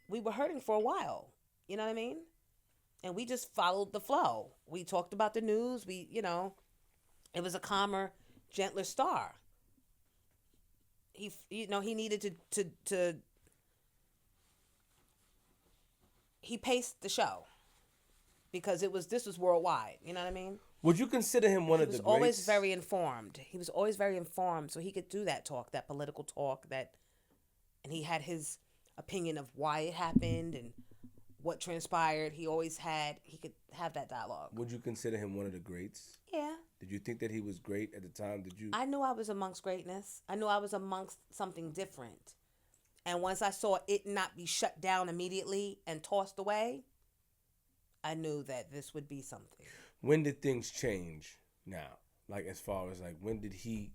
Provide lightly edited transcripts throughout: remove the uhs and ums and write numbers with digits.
we were hurting for a while. You know what I mean? And we just followed the flow. We talked about the news. It was a calmer, gentler Star. He needed to he paced the show because this was worldwide. You know what I mean? Would you consider him one He of the was always greats? very informed. He was always very informed, so he could do that talk, that political talk, and he had his opinion of why it happened and what transpired. He could have that dialogue. Would you consider him one of the greats? Yeah. Did you think that he was great at the time? Did you? I knew I was amongst greatness. I knew I was amongst something different. And once I saw it not be shut down immediately and tossed away, I knew that this would be something. When did things change now? Like, as far as, like, when did he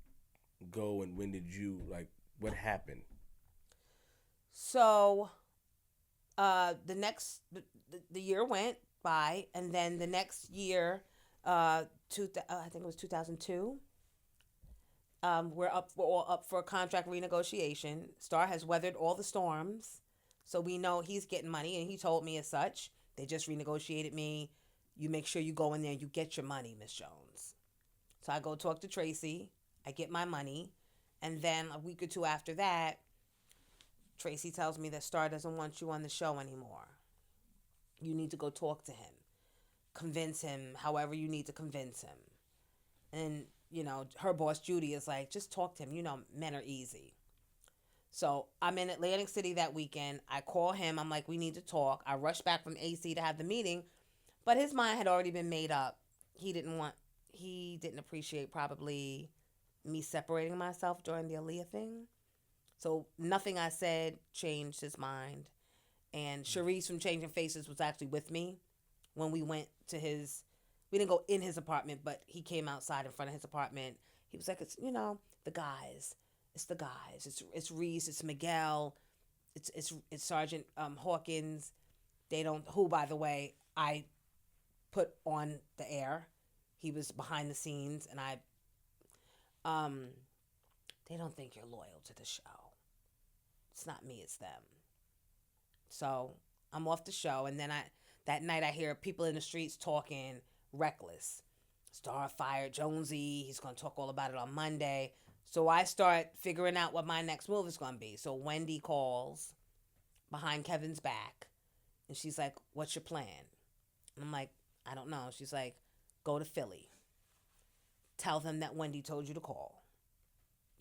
go and when did you, like, what happened? So, the year went by, and then the next year, I think it was 2002. We're all up for a contract renegotiation. Star has weathered all the storms, so we know he's getting money, and he told me as such. They just renegotiated me. You make sure you go in there and you get your money, Miss Jones. So I go talk to Tracy. I get my money, and then a week or two after that, Tracy tells me that Star doesn't want you on the show anymore. You need to go talk to him, convince him, however you need to convince him. And her boss Judy is like, just talk to him. Men are easy. So I'm in Atlantic City that weekend. I call him. I'm like, we need to talk. I rush back from AC to have the meeting, but his mind had already been made up. He didn't appreciate probably me separating myself during the Aaliyah thing. So nothing I said changed his mind. And Sharice from Changing Faces was actually with me when we went to we didn't go in his apartment, but he came outside in front of his apartment. He was like, it's, the guys. It's the guys. It's Reese. It's Miguel. It's Sergeant Hawkins. Who, by the way, I put on the air. He was behind the scenes, and they don't think you're loyal to the show. It's not me, it's them. So I'm off the show, and then that night I hear people in the streets talking reckless. Star fired Jonesy. He's going to talk all about it on Monday. So I start figuring out what my next move is going to be. So Wendy calls behind Kevin's back, and she's like, what's your plan? And I'm like, I don't know. She's like, go to Philly. Tell them that Wendy told you to call.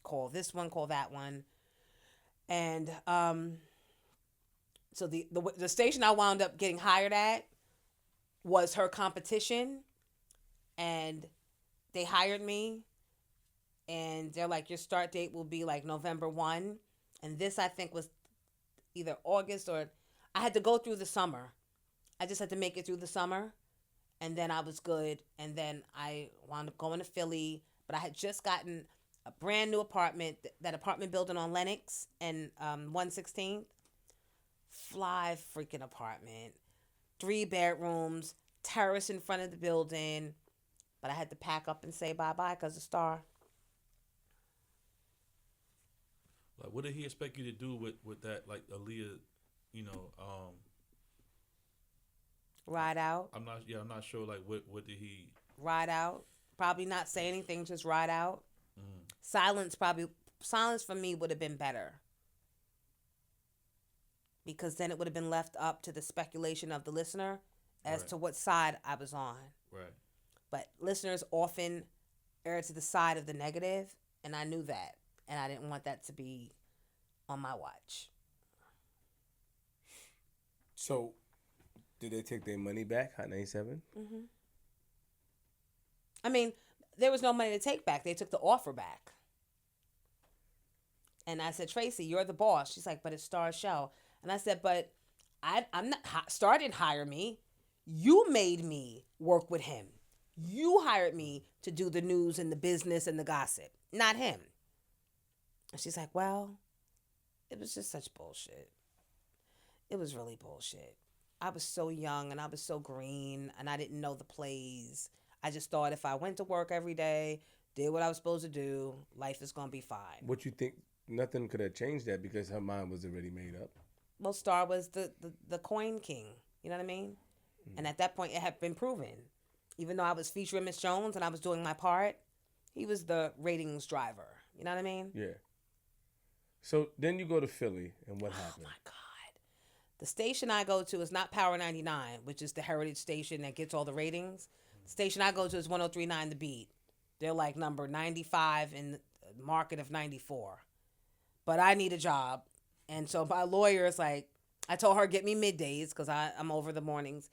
Call this one, call that one. And so the station I wound up getting hired at was her competition, and they hired me, and they're like, your start date will be like November 1, and this I think was either August, or I had to go through the summer. I just had to make it through the summer, and then I was good, and then I wound up going to Philly, but I had just gotten a brand new apartment, that apartment building on Lenox and 116th. Fly freaking apartment, 3 bedrooms, terrace in front of the building, but I had to pack up and say bye-bye because of Star. Like, what did he expect you to do with that? Like, Aaliyah, you know, Ride out. I'm not sure. Like, what did he? Ride out. Probably not say anything, just ride out. Mm. Silence for me would have been better. Because then it would have been left up to the speculation of the listener as Right. to what side I was on. Right. But listeners often err to the side of the negative, and I knew that. And I didn't want that to be on my watch. So, did they take their money back, Hot 97? Mm-hmm. I mean, there was no money to take back. They took the offer back. And I said, Tracy, you're the boss. She's like, but it's Star's show. And I said, but I'm not. Star didn't hire me. You made me work with him. You hired me to do the news and the business and the gossip, not him. And she's like, well, it was just such bullshit. It was really bullshit. I was so young and I was so green and I didn't know the plays. I just thought if I went to work every day, did what I was supposed to do, life is going to be fine. What you think? Nothing could have changed that because her mind was already made up. well, Star was the coin king. You know what I mean? And at that point, it had been proven. Even though I was featuring Miss Jones and I was doing my part, he was the ratings driver. You know what I mean? Yeah. So then you go to Philly, and what happened? Oh my God. The station I go to is not Power 99, which is the heritage station that gets all the ratings. The station I go to is 103.9 The Beat. They're like number 95 in the market of 94. But I need a job. And so my lawyer is like, I told her, get me middays because I'm over the mornings.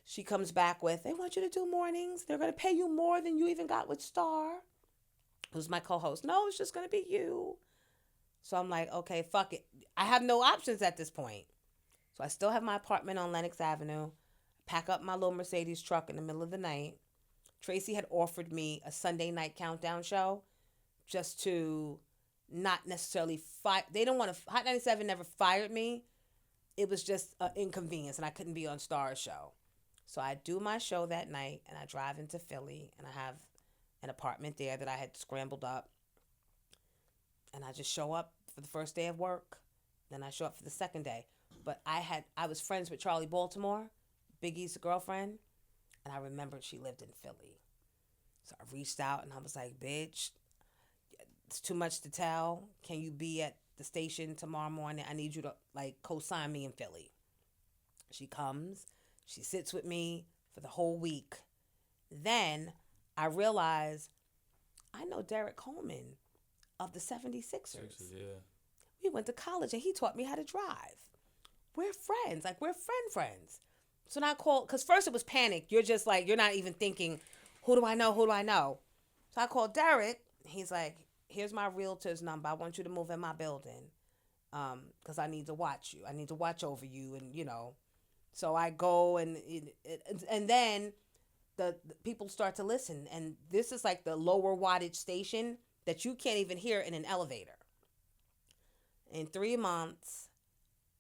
She comes back with, they want you to do mornings. They're going to pay you more than you even got with Star. Who's my co-host? No, it's just going to be you. So I'm like, okay, fuck it. I have no options at this point. So I still have my apartment on Lenox Avenue. Pack up my little Mercedes truck in the middle of the night. Tracy had offered me a Sunday night countdown show just to not necessarily fire. They don't want to. Hot 97 never fired me. It was just an inconvenience, and I couldn't be on Star's show. So I do my show that night, and I drive into Philly, and I have an apartment there that I had scrambled up. And I just show up for the first day of work. Then I show up for the second day. But I was friends with Charlie Baltimore, Biggie's girlfriend, and I remembered she lived in Philly. So I reached out, and I was like, bitch, it's too much to tell. Can you be at the station tomorrow morning? I need you to, like, co-sign me in Philly. She comes. She sits with me for the whole week. Then I realize I know Derek Coleman of the 76ers. Yeah. We went to college, and he taught me how to drive. We're friends. Like, we're friends. So now I called, because first it was panic. You're just like, you're not even thinking, who do I know? So I called Derek. He's like, here's my realtor's number. I want you to move in my building because I need to watch you. I need to watch over you. And, you know, so I go and then the people start to listen. And this is like the lower wattage station that you can't even hear in an elevator. In 3 months,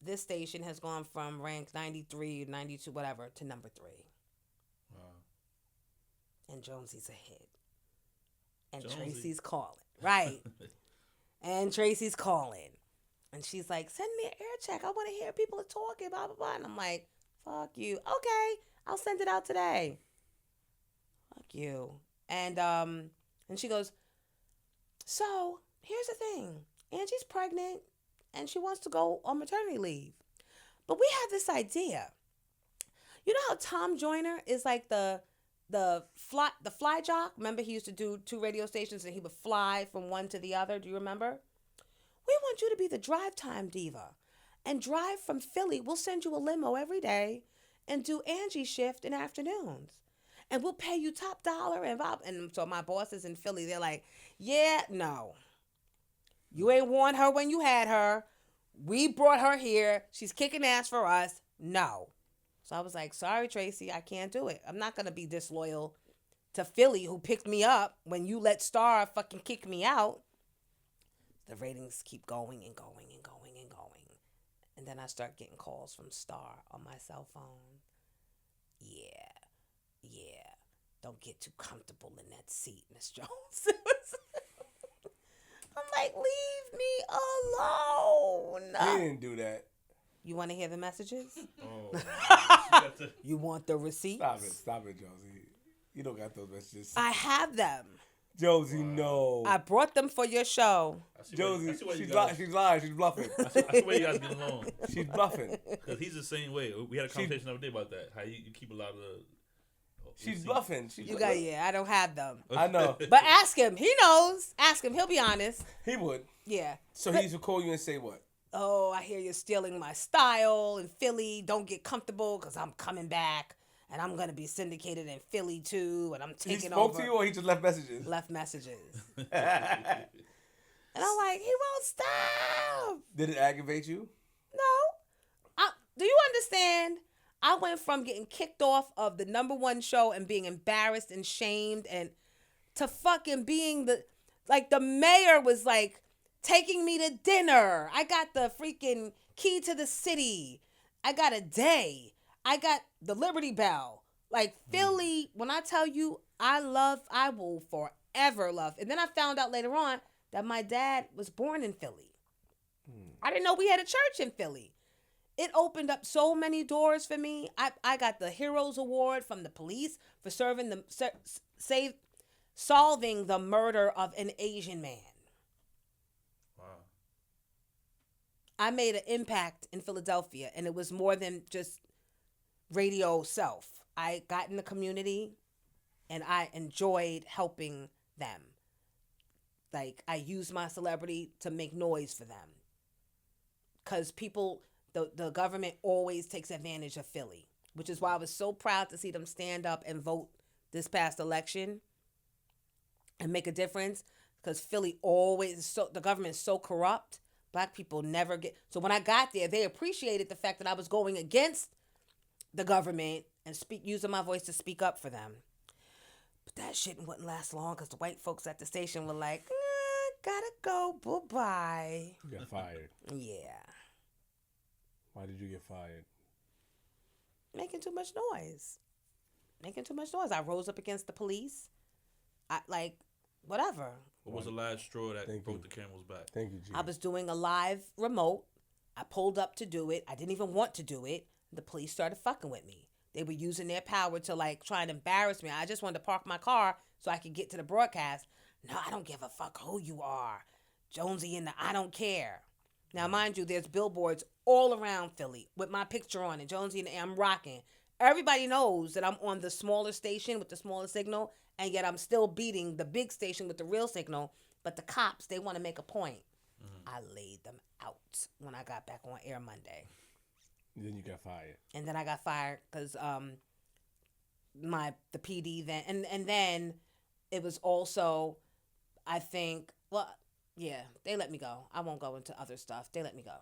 this station has gone from rank 93, 92, whatever, to number 3. Wow. And Jonesy's a hit. And Jonesy. Tracy's calling. Right. And Tracy's calling. And she's like, send me an air check. I want to hear people are talking, blah, blah, blah. And I'm like, fuck you. Okay, I'll send it out today. Fuck you. And she goes, so here's the thing. Angie's pregnant and she wants to go on maternity leave. But we have this idea. You know how Tom Joyner is like the fly jock? Remember he used to do 2 radio stations and he would fly from one to the other? Do you remember? We want you to be the drive time diva and drive from Philly. We'll send you a limo every day and do Angie's shift in afternoons. And we'll pay you top dollar. And so my bosses in Philly, they're like, yeah, no. You ain't warned her when you had her. We brought her here. She's kicking ass for us. No. So I was like, sorry, Tracy, I can't do it. I'm not going to be disloyal to Philly who picked me up when you let Star fucking kick me out. The ratings keep going and going and going and going. And then I start getting calls from Star on my cell phone. Yeah. Don't get too comfortable in that seat, Miss Jones. I'm like, leave me alone. He didn't do that. You want to hear the messages? Oh. You want the receipts? Stop it, Josie. You don't got those messages. I have them. Josie, no. I brought them for your show. Josie, she's lying. She's bluffing. I see where you guys get along. She's bluffing. Because he's the same way. We had a conversation the other day about that. How you keep a lot of the... She's bluffing. I don't have them. I know. But ask him. He knows. Ask him. He'll be honest. He would. Yeah. So he used to call you and say what? Oh, I hear you're stealing my style in Philly. Don't get comfortable because I'm coming back. And I'm going to be syndicated in Philly too. And I'm taking over. He spoke to you or he just left messages? Left messages. And I'm like, he won't stop. Did it aggravate you? No. Do you understand? I went from getting kicked off of the #1 show and being embarrassed and shamed and to fucking being the mayor was like taking me to dinner. I got the freaking key to the city. I got a day. I got the Liberty Bell. Like Philly, when I tell you I will forever love. And then I found out later on that my dad was born in Philly. I didn't know we had a church in Philly. it opened up so many doors for me. I got the Heroes Award from the police for solving the murder of an Asian man. Wow. I made an impact in Philadelphia, and it was more than just radio self. I got in the community, and I enjoyed helping them. Like, I used my celebrity to make noise for them. Because people, the government always takes advantage of Philly, which is why I was so proud to see them stand up and vote this past election and make a difference. Because Philly always, the government is so corrupt. Black people never get. So when I got there, they appreciated the fact that I was going against the government and using my voice to speak up for them. But that shit wouldn't last long because the white folks at the station were like, gotta go, bye-bye. You got fired. Yeah. Why did you get fired? Making too much noise. I rose up against the police. Whatever. What was the last straw that Thank broke you. the camel's back? Thank you, G. I was doing a live remote. I pulled up to do it. I didn't even want to do it. The police started fucking with me. They were using their power to try and embarrass me. I just wanted to park my car so I could get to the broadcast. No, I don't give a fuck who you are. Jonesy and I don't care. Now, mind you, there's billboards all around Philly with my picture on it. Jonesy and I'm rocking. Everybody knows that I'm on the smaller station with the smaller signal, and yet I'm still beating the big station with the real signal. But the cops, they want to make a point. I laid them out when I got back on air Monday. Then you got fired. And then I got fired because the PD then, and then it was also, I think, they let me go. I won't go into other stuff. They let me go.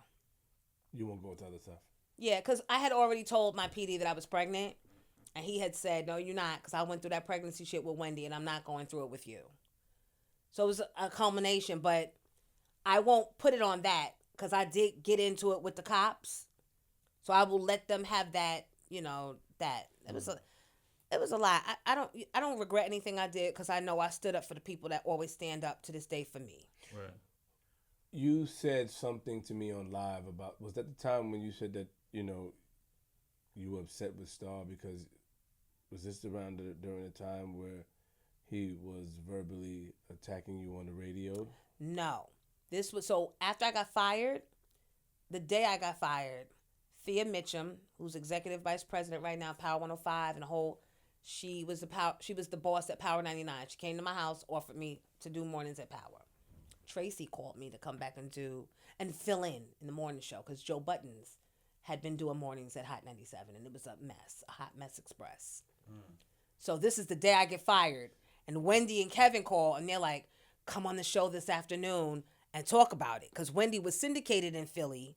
You won't go into other stuff? Yeah, because I had already told my PD that I was pregnant, and he had said, no, you're not, because I went through that pregnancy shit with Wendy, and I'm not going through it with you. So it was a culmination, but I won't put it on that, because I did get into it with the cops. So I will let them have that, that. It was a lot. I don't regret anything I did, because I know I stood up for the people that always stand up to this day for me. Right. You said something to me on live about, was that the time when you said that, you were upset with Star because, was this during the time where he was verbally attacking you on the radio? No. This was, so after I got fired, the day I got fired, Thea Mitchum, who's executive vice president right now, Power 105, and she was the boss at Power 99. She came to my house, offered me to do mornings at Power. Tracy called me to come back and fill in the morning show, because Joe Buttons had been doing mornings at Hot 97, and it was a hot mess express. So this is the day I get fired, and Wendy and Kevin call, and they're like, come on the show this afternoon and talk about it, because Wendy was syndicated in Philly,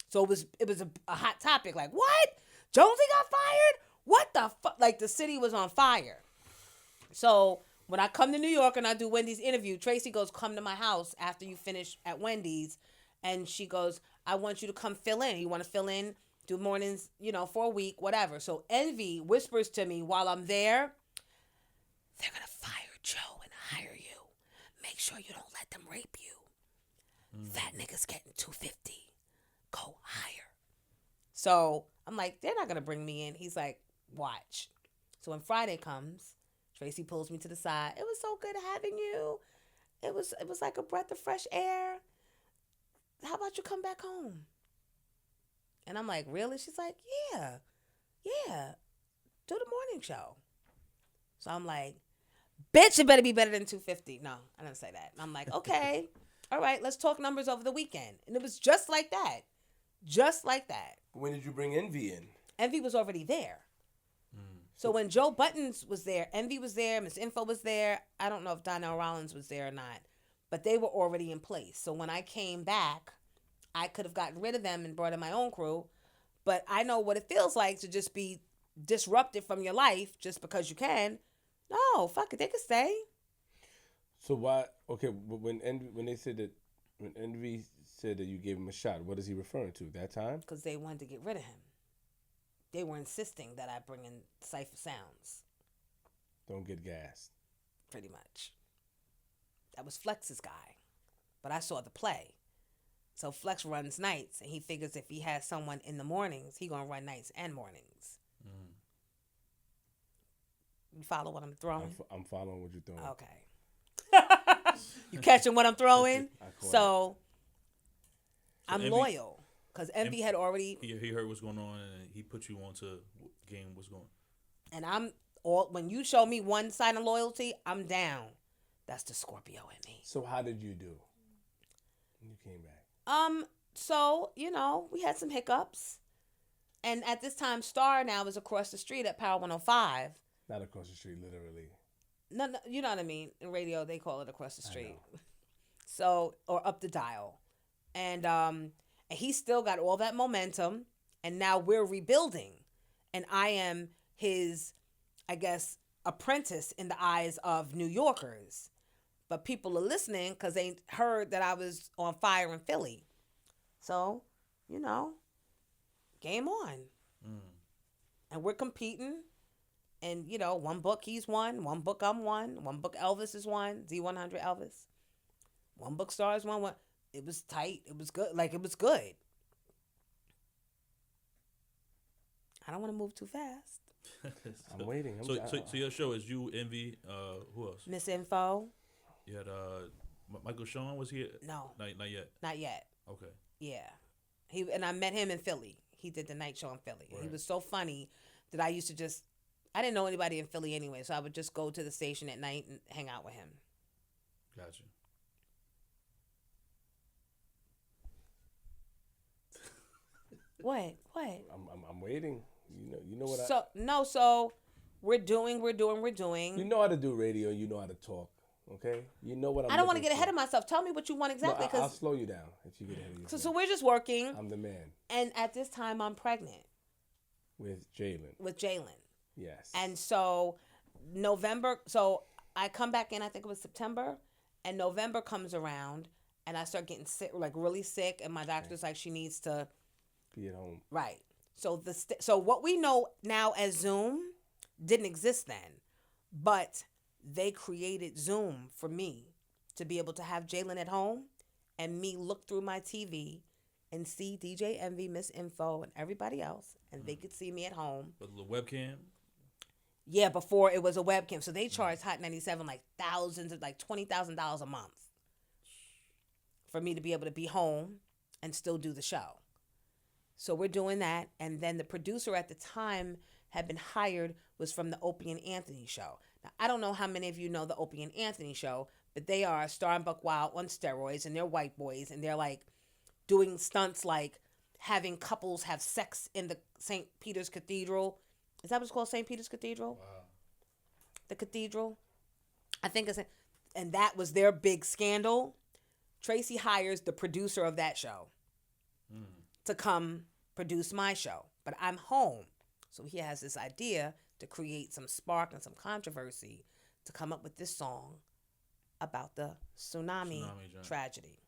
so it was a hot topic. Like, what? Jonesy got fired? What the fuck? Like, the city was on fire. So when I come to New York and I do Wendy's interview, Tracy goes, come to my house after you finish at Wendy's. And she goes, I want you to come fill in. You want to fill in, do mornings, for a week, whatever. So Envy whispers to me while I'm there, they're going to fire Joe and hire you. Make sure you don't let them rape you. That nigga's getting $250. Go hire. So I'm like, they're not going to bring me in. He's like, watch. So when Friday comes, Tracy pulls me to the side. It was so good having you. It was like a breath of fresh air. How about you come back home? And I'm like, really? She's like, yeah. Do the morning show. So I'm like, bitch, it better be better than $250. No, I didn't say that. And I'm like, okay. All right, let's talk numbers over the weekend. And it was just like that. Just like that. When did you bring Envy in? Envy was already there. So when Joe Buttons was there, Envy was there, Miss Info was there. I don't know if Donnell Rollins was there or not, but they were already in place. So when I came back, I could have gotten rid of them and brought in my own crew, but I know what it feels like to just be disrupted from your life just because you can. No, fuck it, they can stay. So why? Okay, when Envy said that you gave him a shot, what is he referring to? That time? Because they wanted to get rid of him. They were insisting that I bring in Cypher Sounds. Don't get gassed. Pretty much. That was Flex's guy. But I saw the play. So Flex runs nights, and he figures if he has someone in the mornings, he gonna run nights and mornings. Mm. You follow what I'm throwing? I'm following what you're throwing. Okay. You catching what I'm throwing? I caught So I'm Envy- loyal because Envy had already, He heard what's going on and he put you on to game what's going on. and I'm all when you show me one sign of loyalty, I'm down. That's the Scorpio in me. So how did you do when you came back? So, we had some hiccups. And at this time, Star now is across the street at Power 105. Not across the street, literally. No, you know what I mean. In radio, they call it across the street. So, or up the dial. And he still got all that momentum. And now we're rebuilding. And I am his, I guess, apprentice in the eyes of New Yorkers. But people are listening because they heard that I was on fire in Philly. So, game on. Mm. And we're competing. And, one book he's won. One book I'm one. One book Elvis is one. Z100 Elvis. One book Star is one. It was tight. It was good. It was good. I don't want to move too fast. I'm waiting. So your show is you, Envy, who else? Miss Info. You had Michael Sean was here? No. Not yet. Not yet. Okay. Yeah. I met him in Philly. He did the night show in Philly. Right. He was so funny that I used to I didn't know anybody in Philly anyway, so I would just go to the station at night and hang out with him. Gotcha. What? I'm waiting. You know what So we're doing. You know how to do radio. You know how to talk. Okay. You know what I don't want to get ahead of myself. Tell me what you want exactly. No, I'll slow you down if you get ahead of yourself. So we're just working. I'm the man. And at this time, I'm pregnant. With Jalen. Yes. And so November. So I come back in. I think it was September, and November comes around, and I start getting sick, really sick, and my doctor's like, she needs to be at home. Right. So so what we know now as Zoom didn't exist then, but they created Zoom for me to be able to have Jalen at home and me look through my TV and see DJ Envy, Miss Info, and everybody else, and they could see me at home. With the webcam? Yeah, before it was a webcam. So they charged Hot 97 thousands of $20,000 a month for me to be able to be home and still do the show. So we're doing that. And then the producer at the time had been hired was from the Opie and Anthony show. Now, I don't know how many of you know the Opie and Anthony show, but they are Star&BUCKWILD on steroids, and they're white boys, and they're doing stunts having couples have sex in the St. Peter's Cathedral. Is that what it's called, St. Peter's Cathedral? Wow. The cathedral? I think it's... And that was their big scandal. Tracy hires the producer of that show to come produce my show. But I'm home. So he has this idea to create some spark and some controversy to come up with this song about the tsunami tragedy.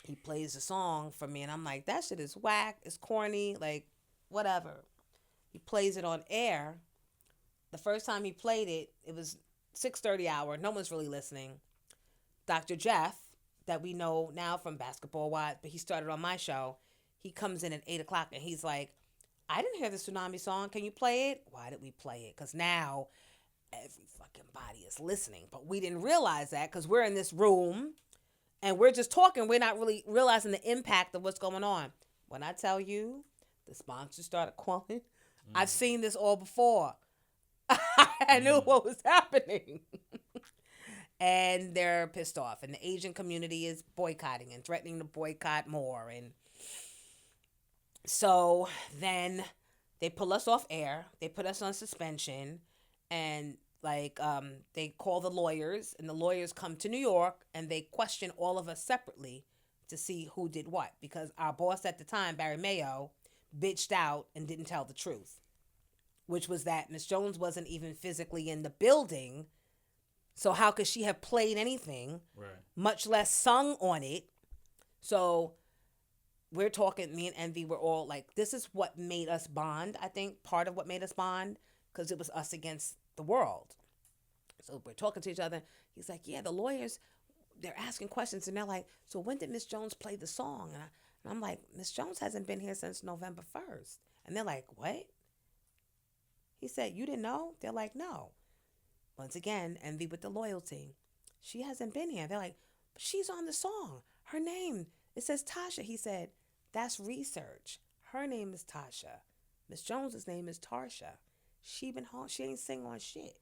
He plays the song for me, and I'm like, that shit is whack. It's corny. Whatever. He plays it on air. The first time he played it, it was 6:30 hour. No one's really listening. Dr. Jeff, that we know now from Basketball Wives, but he started on my show. He comes in at 8 o'clock, and he's like, I didn't hear the tsunami song. Can you play it? Why did we play it? Because now every fucking body is listening. But we didn't realize that because we're in this room, and we're just talking. We're not really realizing the impact of what's going on. When I tell you, the sponsors started calling. I've seen this all before. I knew what was happening. And they're pissed off. And the Asian community is boycotting and threatening to boycott more. And so then they pull us off air. They put us on suspension. And they call the lawyers. And the lawyers come to New York. And they question all of us separately to see who did what. Because our boss at the time, Barry Mayo, bitched out and didn't tell the truth. Which was that Miss Jones wasn't even physically in the building. So how could she have played anything, right, much less sung on it? So we're talking, me and Envy, we're all like, this is what made us bond, I think, part of what made us bond, because it was us against the world. So we're talking to each other. He's like, yeah, the lawyers, they're asking questions, and they're like, so when did Miss Jones play the song? And I'm like, Miss Jones hasn't been here since November 1st. And they're like, what? He said, you didn't know? They're like, no. Once again, envy with the loyalty. She hasn't been here. They're like, but she's on the song. Her name, it says Tasha. He said, that's research. Her name is Tasha. Miss Jones's name is Tarsha. She been home. She ain't sing on shit.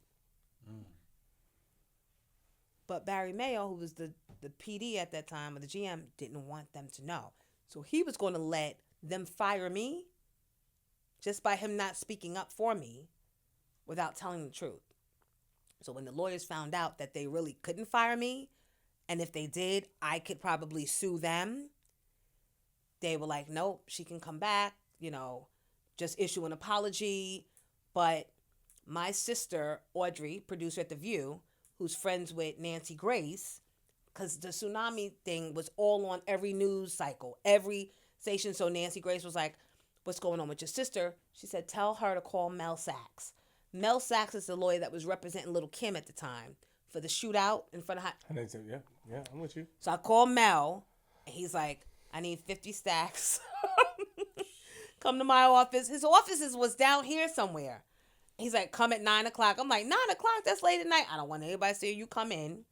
But Barry Mayo, who was the PD at that time, or the GM, didn't want them to know. So he was going to let them fire me just by him not speaking up for me without telling the truth. So when the lawyers found out that they really couldn't fire me, and if they did, I could probably sue them, they were like, nope, she can come back, just issue an apology. But my sister, Audrey, producer at The View, who's friends with Nancy Grace, because the tsunami thing was all on every news cycle, every station. So Nancy Grace was like, what's going on with your sister? She said, tell her to call Mel Sachs. Mel Sachs is the lawyer that was representing Little Kim at the time for the shootout in front of Yeah, I'm with you. So I called Mel, and he's like, I need 50 stacks. Come to my office. His offices was down here somewhere. He's like, come at 9 o'clock. I'm like, 9 o'clock? That's late at night. I don't want anybody to see you come in,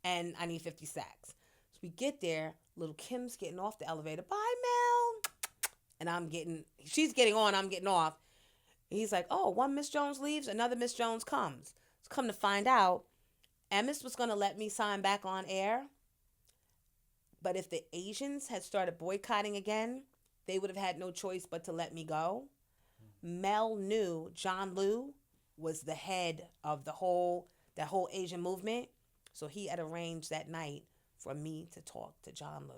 and I need 50 stacks. So we get there. Little Kim's getting off the elevator. Bye, Mel. And she's getting on, I'm getting off. And he's like, oh, one Miss Jones leaves, another Miss Jones comes. So come to find out, Emmis was going to let me sign back on air. But if the Asians had started boycotting again, they would have had no choice but to let me go. Mel knew John Liu was the head of that whole Asian movement. So he had arranged that night for me to talk to John Liu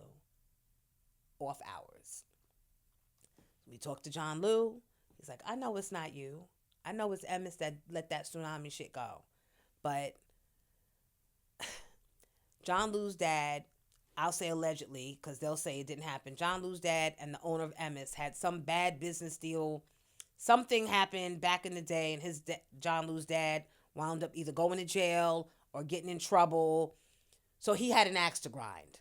off hours. We talked to John Liu. He's like, I know it's not you. I know it's Emmis that let that tsunami shit go. But John Liu's dad, I'll say allegedly, because they'll say it didn't happen. John Liu's dad and the owner of Emmis had some bad business deal. Something happened back in the day, and John Liu's dad wound up either going to jail or getting in trouble. So he had an axe to grind.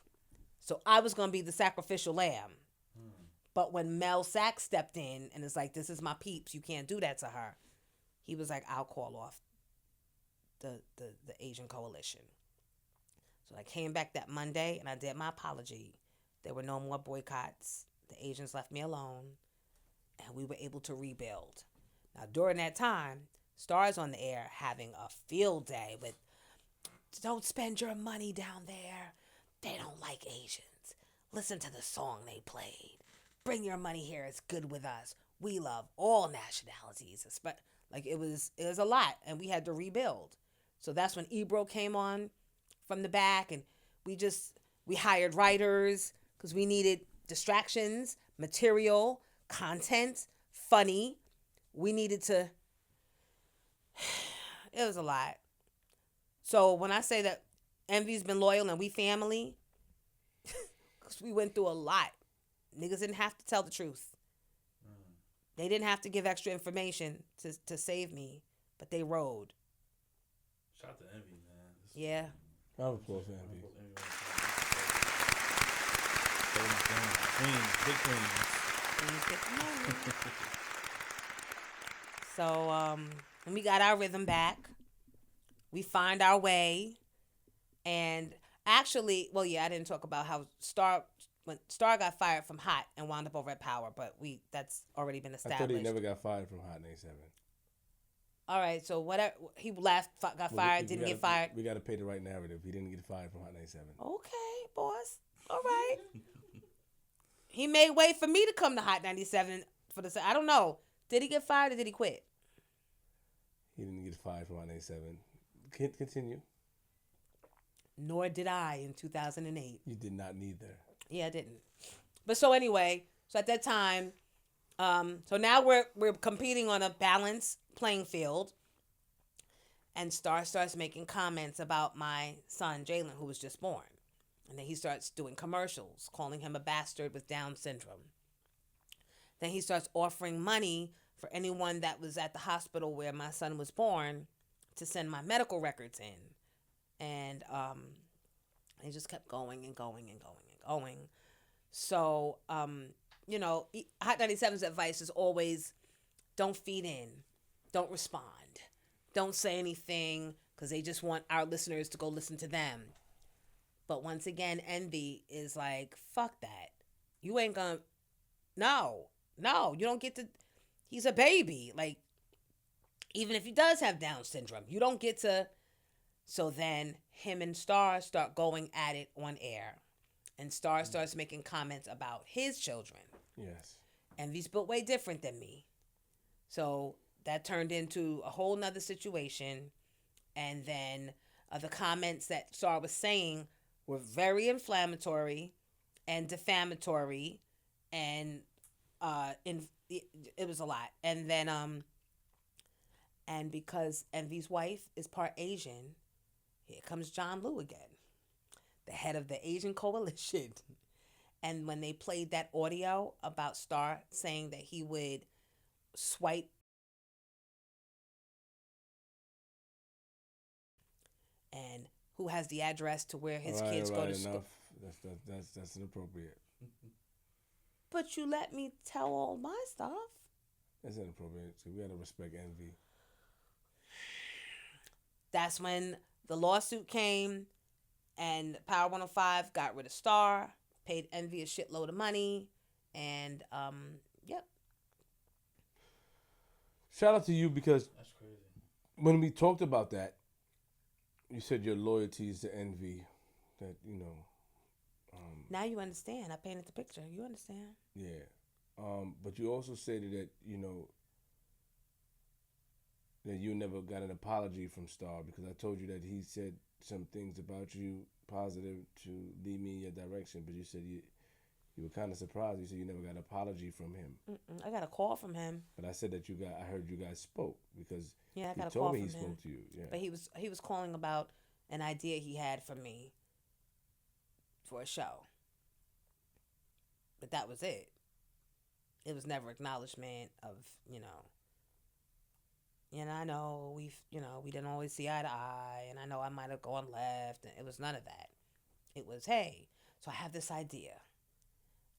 So I was going to be the sacrificial lamb. But when Mel Sachs stepped in and is like, this is my peeps, you can't do that to her, he was like, I'll call off the Asian coalition. So I came back that Monday and I did my apology. There were no more boycotts. The Asians left me alone, and we were able to rebuild. Now, during that time, Star's on the air having a field day with, don't spend your money down there. They don't like Asians. Listen to the song they played. Bring your money here. It's good with us. We love all nationalities. It was a lot, and we had to rebuild. So that's when Ebro came on from the back, and we hired writers because we needed distractions, material, content, funny. We needed to, it was a lot. So when I say that Envy's been loyal and we family, because we went through a lot. Niggas didn't have to tell the truth. They didn't have to give extra information to save me, but they rode. Shout out to Envy, man. Yeah. I would applause Envy. Big queens. So when we got our rhythm back, we find our way, and actually, I didn't talk about how when Star got fired from Hot and wound up over at Power, but that's already been established. I thought he never got fired from Hot 97. All right, so whatever, he got fired, didn't get fired. We got to pay the right narrative. He didn't get fired from Hot 97. Okay, boss. All right. He made way for me to come to Hot 97 I don't know. Did he get fired or did he quit? He didn't get fired from Hot 97. Continue. Nor did I in 2008. You did not neither. Yeah, I didn't. But so anyway, so at that time, so now we're competing on a balanced playing field, and Star starts making comments about my son Jalen, who was just born, and then he starts doing commercials calling him a bastard with Down syndrome. Then he starts offering money for anyone that was at the hospital where my son was born to send my medical records in, and They just kept going and going and going and going. So, you know, Hot 97's advice is always don't feed in, don't respond, don't say anything because they just want our listeners to go listen to them. But once again, Envy is like, fuck that. You ain't gonna, no, you don't get to, he's a baby. Like, even if he does have Down syndrome, you don't get to. So then him and Star start going at it on air. And Star starts making comments about his children. Yes. Envy's built way different than me. So that turned into a whole nother situation. And then the comments that Star was saying were very inflammatory and defamatory. And it was a lot. And then, and because Envy's wife is part Asian, here comes John Liu again, the head of the Asian Coalition. And when they played that audio about Star saying that he would swipe and who has the address to where his kids go to school. That's inappropriate. But you let me tell all my stuff. That's inappropriate. So we gotta respect Envy. That's when the lawsuit came and Power 105 got rid of Star, paid Envy a shitload of money, and yep. Shout out to you because That's crazy. when we talked about that, you said your loyalties to Envy, that, you know. Now you understand. I painted the picture. You understand. Yeah. But you also stated that, you know, that you never got an apology from Star because I told you that he said some things about you positive to lead me in your direction, but you said you were kind of surprised. You said you never got an apology from him. I got a call from him. But I said that I heard you guys spoke because Yeah, I got he a told call me from he him. spoke to you. Yeah. But he was calling about an idea he had for me for a show. But that was it. It was never acknowledgement of, you know, I know we didn't always see eye to eye, and I know I might have gone left, and it was none of that. It was, hey, so I have this idea.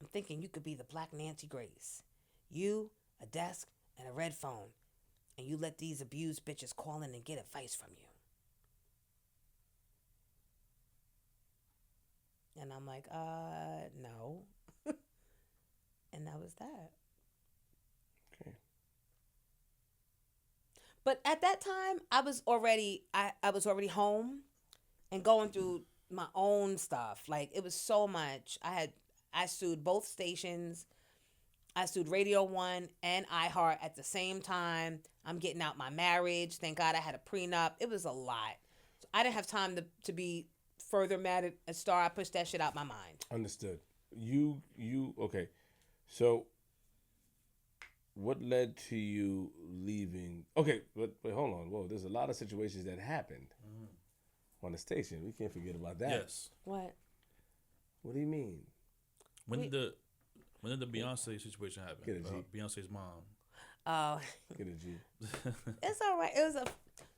I'm thinking you could be the Black Nancy Grace. You, a desk, and a red phone, and you let these abused bitches call in and get advice from you. And I'm like, no. And that was that. Okay. But at that time, I was already home and going through my own stuff. Like, it was so much. I sued both stations. I sued Radio 1 and iHeart at the same time. I'm getting out my marriage. Thank God I had a prenup. It was a lot. So I didn't have time to be further mad at Star. I pushed that shit out my mind. Understood. You okay. So what led to you leaving? Okay, but hold on. Whoa, there's a lot of situations that happened on the station. We can't forget about that. Yes. What? What do you mean? When did the Beyonce situation happen? Get a G. Beyonce's mom. Oh, Get a G. it's all right. It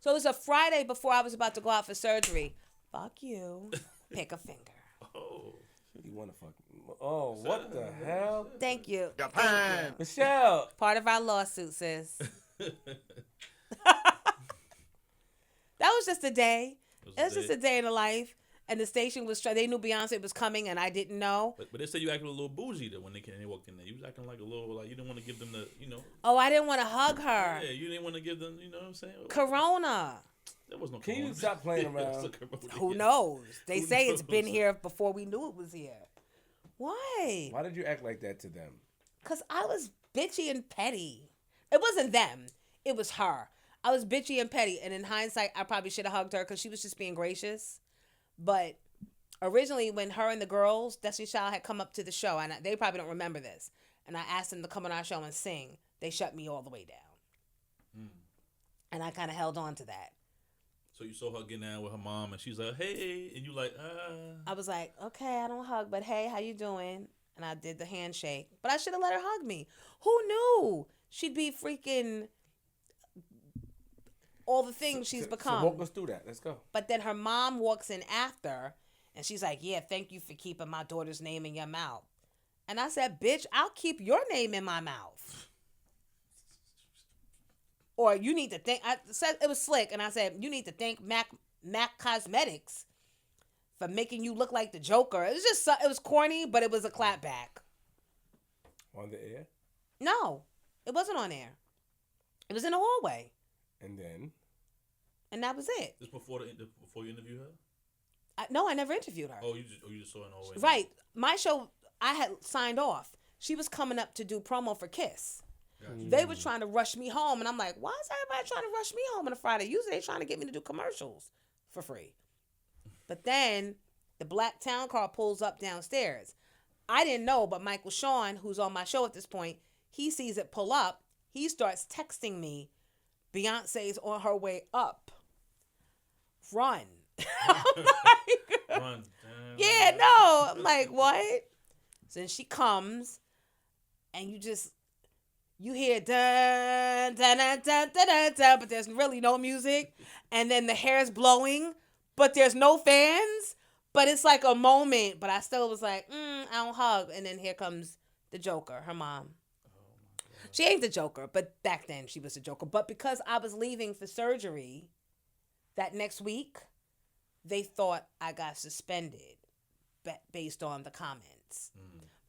was a Friday before I was about to go out for surgery. Fuck you. Pick a finger. Oh. You want to fuck? Oh, what the hell? Thank you. Japan. Michelle. Part of our lawsuit, sis. That was just a day. It was just a day in the life. And the station was, they knew Beyonce was coming and I didn't know. But they said you acted a little bougie though when they walked in there. You was acting like a little, like you didn't want to give them the, you know. Oh, I didn't want to hug her. Yeah, you didn't want to give them, you know what I'm saying? Corona. There was no Can corona. you stop playing around? Who knows? They Who say it's been knows? here before we knew it was here. Why? Why did you act like that to them? Because I was bitchy and petty. It wasn't them. It was her. I was bitchy and petty. And in hindsight, I probably should have hugged her because she was just being gracious. But originally, when her and the girls, Destiny Child, had come up to the show, and they probably don't remember this, and I asked them to come on our show and sing, they shut me all the way down. And I kind of held on to that. So you saw her getting down with her mom, and she's like, "Hey," and you like, I was like, okay, I don't hug, but hey, how you doing? And I did the handshake. But I should have let her hug me. Who knew she'd be freaking all the things she's become. So walk us through that. Let's go. But then her mom walks in after And she's like, yeah, thank you for keeping my daughter's name in your mouth. And I said, bitch, I'll keep your name in my mouth. Or you need to thank, I said it was slick, and I said, you need to thank Mac Cosmetics for making you look like the Joker. It was just, it was corny, but it was a clapback. On the air? No, it wasn't on air. It was in the hallway. And And that was it. This before you interview her? No, I never interviewed her. Oh, you just saw it in the hallway. Right. My show, I had signed off. She was coming up to do promo for Kiss. Gotcha. They were trying to rush me home, and I'm like, why is everybody trying to rush me home on a Friday? Usually they trying to get me to do commercials for free. But then the black town car pulls up downstairs. I didn't know, but Michael Sean, who's on my show at this point, he sees it pull up. He starts texting me, Beyonce's on her way up. Run. I'm like, Run. yeah, no. I'm like, what? So then she comes, and you hear dun dun dun dun dun dun, dun, but there's really no music, and then the hair's blowing, but there's no fans. But it's like a moment, but I still was like, I don't hug. And then here comes the Joker, her mom. She ain't the Joker, but back then she was the Joker. But because I was leaving for surgery that next week, they thought I got suspended based on the comments.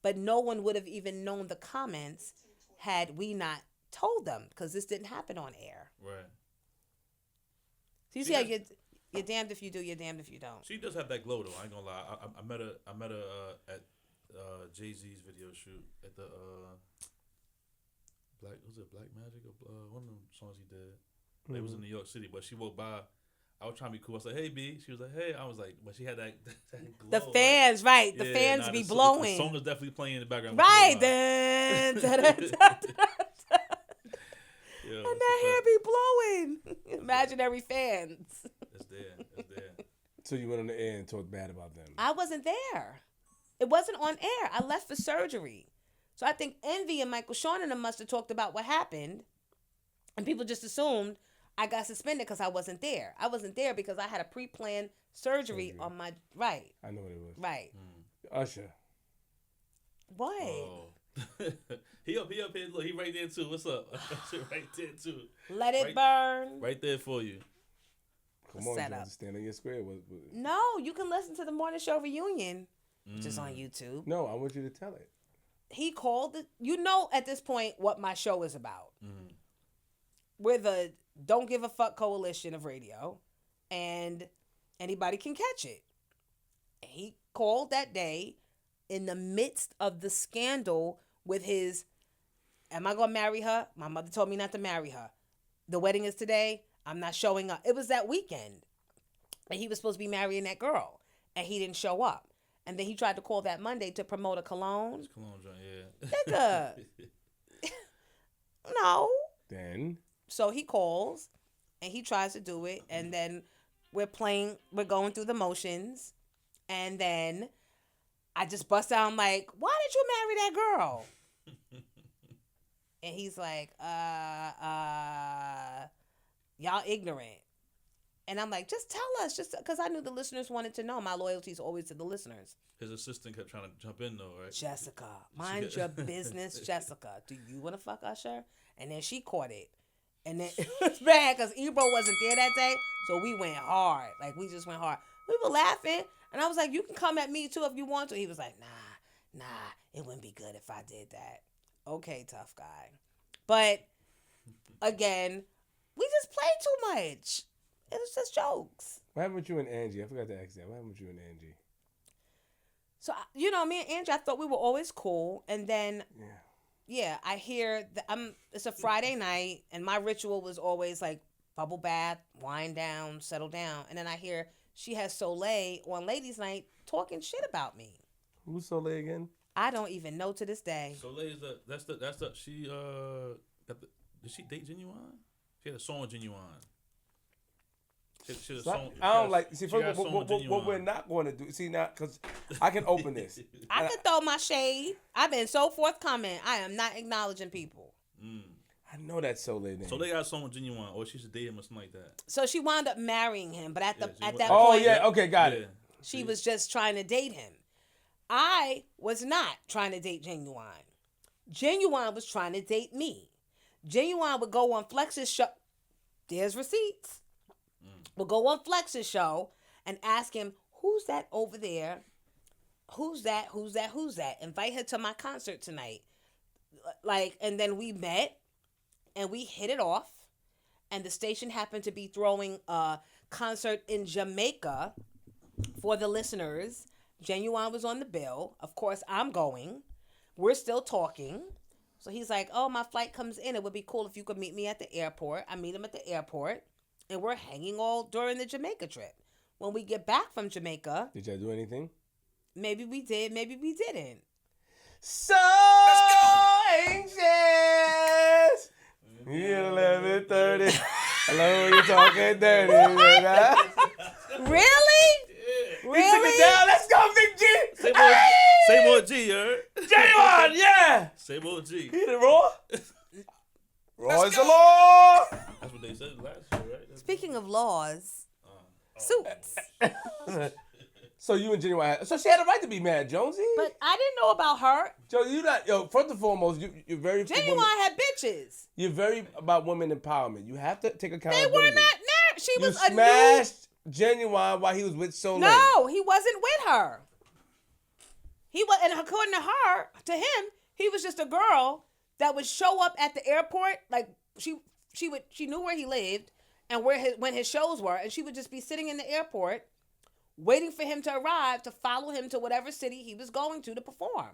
But no one would have even known the comments had we not told them, because this didn't happen on air. Right. So you see how you're damned if you do, you're damned if you don't. She does have that glow though. I ain't gonna lie. I met her at Jay-Z's video shoot at the Black Magic or one of them songs he did. It was in New York City, but she walked by. I was trying to be cool. I said, "Hey, B." She was like, "Hey." I was like, but she had that glow. The fans, like, right? The fans be blowing. The song is definitely playing in the background. Right. Dun, dun, dun, dun, dun. Yeah, And that hair be blowing. Imaginary fans. It's there. so you went on the air and talked bad about them. I wasn't there. It wasn't on air. I left for surgery. So I think Envy and Michael Sean and them must have talked about what happened. And people just assumed I got suspended because I wasn't there. I wasn't there because I had a pre-planned surgery on my right. I know what it was. Right. Usher. What? Oh. he up here. Look, he right there too. What's up? Right there too. Let it burn. Right there for you. Come on, you Setup. have to stand on your square. No, you can listen to the morning show reunion, which is on YouTube. No, I want you to tell it. He called it. You know at this point what my show is about. We're the Don't Give a Fuck coalition of radio, and anybody can catch it. And he called that day in the midst of the scandal with his, am I going to marry her? My mother told me not to marry her. The wedding is today. I'm not showing up. It was that weekend. And he was supposed to be marrying that girl. And he didn't show up. And then he tried to call that Monday to promote a cologne. Cologne joint, yeah. Nigga. No. Then? So he calls and he tries to do it. And then we're going through the motions. And then I just bust out, I'm like, why did you marry that girl? And he's like, y'all ignorant. And I'm like, just tell us, just because I knew the listeners wanted to know. My loyalty is always to the listeners. His assistant kept trying to jump in though, right? Jessica, mind your business, Jessica. Do you want to fuck Usher? And then she caught it. And then it was bad because Ebro wasn't there that day. So we went hard. Like, we just went hard. We were laughing. And I was like, you can come at me too if you want to. He was like, nah, it wouldn't be good if I did that. Okay, tough guy. But, again, we just played too much. It was just jokes. What happened with you and Angie? I forgot to ask that. What happened with you and Angie? So, me and Angie, I thought we were always cool. And then, I hear it's a Friday night, and my ritual was always like bubble bath, wind down, settle down. And then I hear she has Soleil on Ladies' Night talking shit about me. Who's Soleil again? I don't even know to this day. Soleil is she got the, did she date Ginuwine? She had a song with Ginuwine. I don't like. See, first, what we're not going to do. See now, because I can open this. I can throw my shade. I've been so forthcoming. I am not acknowledging people. I know that Soleil name. So they got a song with Ginuwine, or she should date him or something like that. So she wound up marrying him, but at that point, oh yeah, okay, got it. She was just trying to date him. I was not trying to date Ginuwine. Ginuwine was trying to date me. Ginuwine would go on Flex's show. There's receipts. Would go on Flex's show and ask him, who's that over there? Who's that? Who's that? Who's that? Invite her to my concert tonight. Like, and then we met and we hit it off. And the station happened to be throwing a concert in Jamaica for the listeners. Ginuwine was on the bill. Of course, I'm going. We're still talking. So he's like, oh, my flight comes in. It would be cool if you could meet me at the airport. I meet him at the airport. And we're hanging all during the Jamaica trip. When we get back from Jamaica. Did y'all do anything? Maybe we did. Maybe we didn't. So anxious. 11:30. Hello, you talking dirty. Really? He took Really? it down. Let's go, Big G. Same old G, you heard? J1, yeah. Same old G. Hit it raw. Raw is the law. That's what they said last year, right? Speaking of laws, suits. So you and Ginuwine, so she had a right to be mad, Jonesy. But I didn't know about her. Joe, you not first and foremost, you're very Ginuwine had bitches. You're very about women empowerment. You have to take They accountability. were not married. She You was a new. smashed Ginuwine while he was with Sole. No, he wasn't with her. He was, and according to him, he was just a girl that would show up at the airport. Like she knew where he lived and when his shows were, and she would just be sitting in the airport, waiting for him to arrive to follow him to whatever city he was going to perform.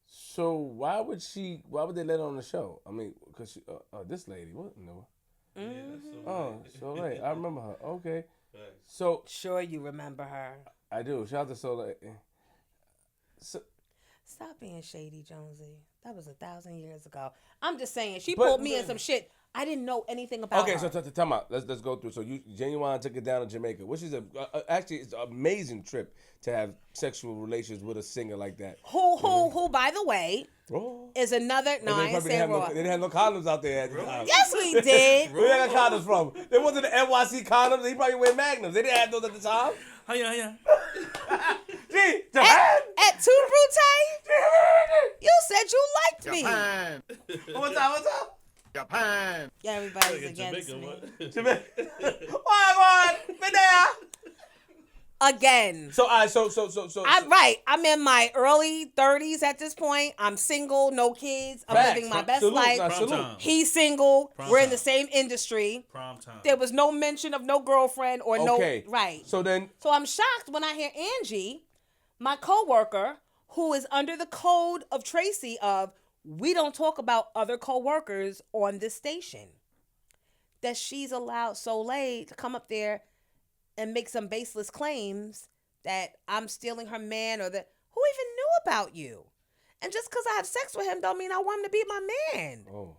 So why would they let her on the show? I mean, because this lady, what? No. Yeah, that's so Oh, so late. I remember her. Okay. Facts. So Sure, you remember her. I do. Shout out to Sole. So, Stop being shady, Jonesy. That was 1,000 years ago. I'm just saying, she But- pulled me in some shit. I didn't know anything about okay, her. so time out. Let's go through. So you Ginuwine took it down to Jamaica, which is actually it's an amazing trip to have sexual relations with a singer like that. Who, by the way, Raw. is another. And No, they I ain't probably saying raw. they didn't have no condoms out there at the time. Yes, we did. Where they got condoms from? There wasn't the NYC condoms. They probably wear Magnums. They didn't have those at the time. Hiya. Gee, Japan. At Tu Brute, you said you liked me. Japan. What's up? Japan. Yeah, everybody's Like in against Jamaica, me. what? Jamaica. Why, man? Been there. Again. So, I'm right. I'm in my early 30s at this point. I'm single, no kids. I'm Facts. living my best Salute, life. now, Prom salute. time. He's single. Prom We're in time. the same industry. Prom time. There was no mention of no girlfriend or Okay. no right. So then, So I'm shocked when I hear Angie, my coworker, who is under the code of Tracy of we don't talk about other coworkers on this station, that she's allowed Soleil to come up there and make some baseless claims that I'm stealing her man or that who even knew about you? And just because I have sex with him don't mean I want him to be my man. oh,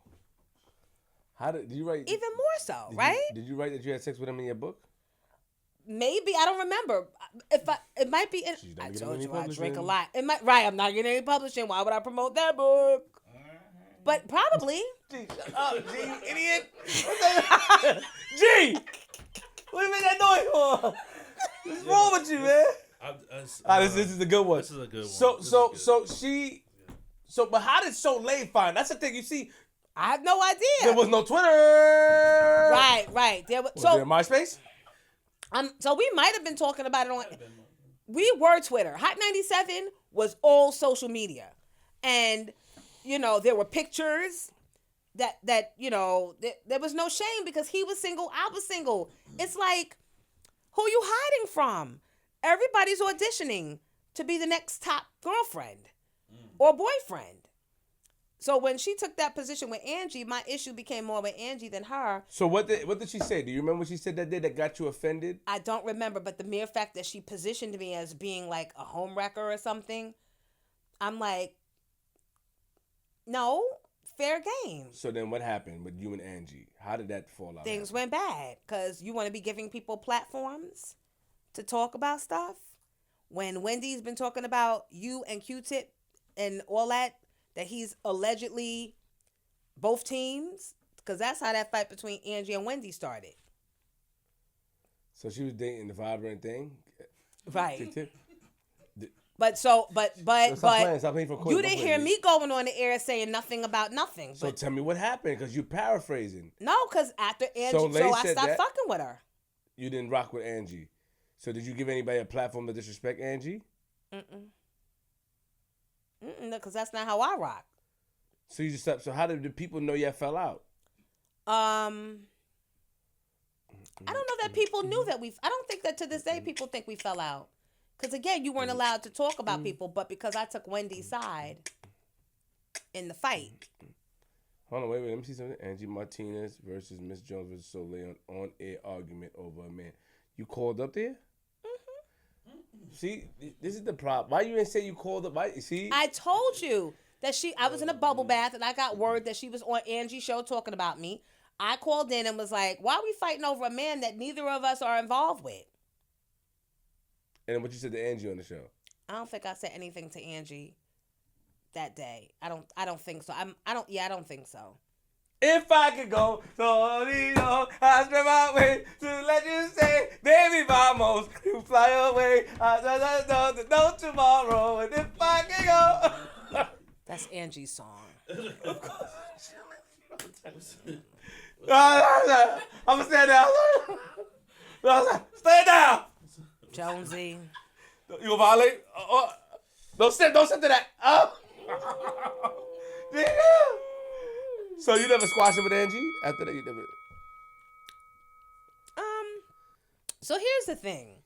how did you write? Even more so, right? Did you write that you had sex with him in your book? Maybe I don't remember. It might be. She's not I getting told any you I drink a publishing. lot. It might right. I'm not getting any publishing. Why would I promote that book? But probably. Gee, shut up, G, you idiot. G, what do you make that noise for? What's wrong with you, man? This is a good one. This is a good one. So This is good. but how did Soleil find? That's the thing. You see, I have no idea. there was no Twitter. Right. There was, Was there MySpace? so we might have been talking about it on. We were Twitter. Hot 97 was all social media, and there were pictures that there was no shame because he was single, I was single. It's like, who you hiding from? Everybody's auditioning to be the next top girlfriend or boyfriend. So when she took that position with Angie, my issue became more with Angie than her. So what did she say? Do you remember what she said that day that got you offended? I don't remember, but the mere fact that she positioned me as being like a homewrecker or something, I'm like, no, fair game. So then what happened with you and Angie? How did that fall out? Things went bad because you want to be giving people platforms to talk about stuff. When Wendy's been talking about you and Q-Tip and all that he's allegedly both teams, because that's how that fight between Angie and Wendy started. So she was dating the vibrant thing? Right. Tip. But Stop playing for you didn't hear me going on the air saying nothing about nothing. So But tell me what happened, because you're paraphrasing. no, because after Angie, So so Lay I said stopped that? fucking with her. You didn't rock with Angie. So did you give anybody a platform to disrespect Angie? Because that's not how I rock. So you just so how did the people know you fell out? I don't know that people knew that I don't think that to this day people think we fell out. Because again, you weren't allowed to talk about people, but because I took Wendy's side in the fight. Hold on, wait, let me see something. Angie Martinez versus Miss Jones versus Sole on air argument over a man. You called up there? See, this is the problem. Why you didn't say you called up? Why? See, I told you that I was in a bubble bath and I got word that she was on Angie's show talking about me. I called in and was like, why are we fighting over a man that neither of us are involved with? and what you said to Angie on the show? I don't think I said anything to Angie that day. I don't think so. I don't think so. If I could go, Torino, I spread my way to let you say, baby, vamos, you fly away. I don't know tomorrow, and if I could go. That's Angie's song. I'm gonna stand down. Stay down. Jonesy. You gonna violate? Don't sit to that. So you never squashed it with Angie? After that, you never. So here's the thing.